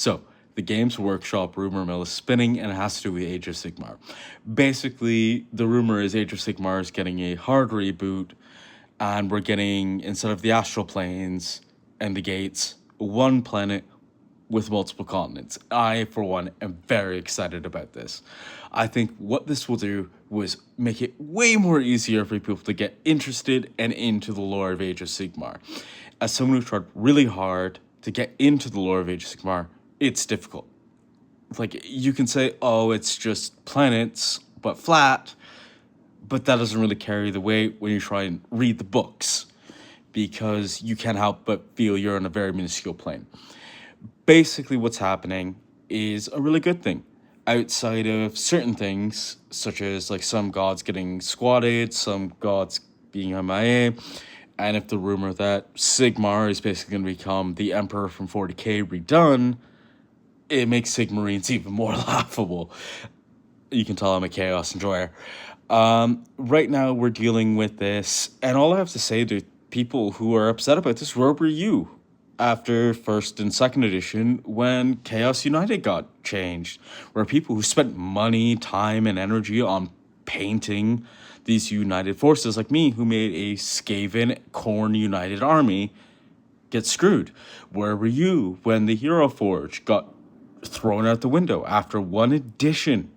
So, the Games Workshop rumor mill is spinning and it has to do with Age of Sigmar. Basically, the rumor is Age of Sigmar is getting a hard reboot, and we're getting, instead of the astral planes and the gates, one planet with multiple continents. I, for one, am very excited about this. I think what this will do was make it way more easier for people to get interested and into the lore of Age of Sigmar. As someone who tried really hard to get into the lore of Age of Sigmar, it's difficult. Like, you can say, oh, it's just planets, but flat, but that doesn't really carry the weight when you try and read the books, because you can't help but feel you're on a very minuscule plane. Basically, what's happening is a really good thing. Outside of certain things, such as like some gods getting squatted, some gods being MIA, and if the rumor that Sigmar is basically going to become the Emperor from 40k redone, it makes Sigmarines even more laughable. You can tell I'm a chaos enjoyer. Right now, we're dealing with this, and all I have to say to people who are upset about this, where were you after first and second edition when Chaos United got changed? Where people who spent money, time, and energy on painting these united forces, like me, who made a Skaven Khorne united army, get screwed? Where were you when the Hero Forge got thrown out the window after one edition?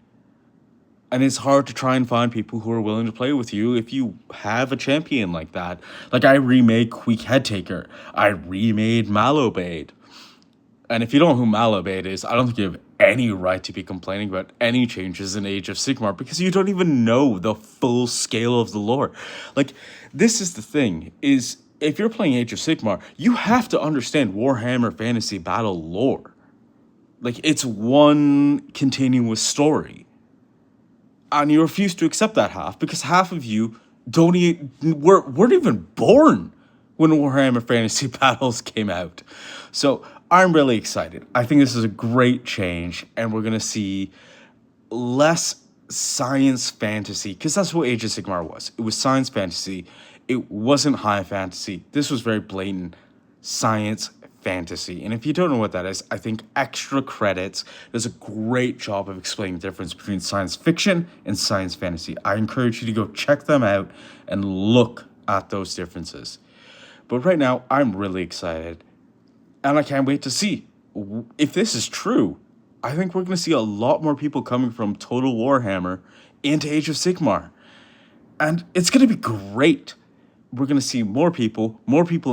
And it's hard to try and find people who are willing to play with you if you have a champion like that. Like, I remade Queek Headtaker. I remade Malobade. And if you don't know who Malobade is, I don't think you have any right to be complaining about any changes in Age of Sigmar, because you don't even know the full scale of the lore. Like, this is the thing, is if you're playing Age of Sigmar, you have to understand Warhammer Fantasy Battle lore. Like, it's one continuous story. And you refuse to accept that half, because half of you weren't even born when Warhammer Fantasy Battles came out. So I'm really excited. I think this is a great change, and we're going to see less science fantasy, because that's what Age of Sigmar was. It was science fantasy. It wasn't high fantasy. This was very blatant science fantasy. And if you don't know what that is, I think Extra Credits does a great job of explaining the difference between science fiction and science fantasy. I encourage you to go check them out and look at those differences. But right now, I'm really excited, and I can't wait to see if this is true. I think we're going to see a lot more people coming from Total Warhammer into Age of Sigmar, and it's going to be great. We're going to see more people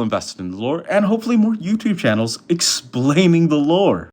invested in the lore, and hopefully more YouTube channels explaining the lore.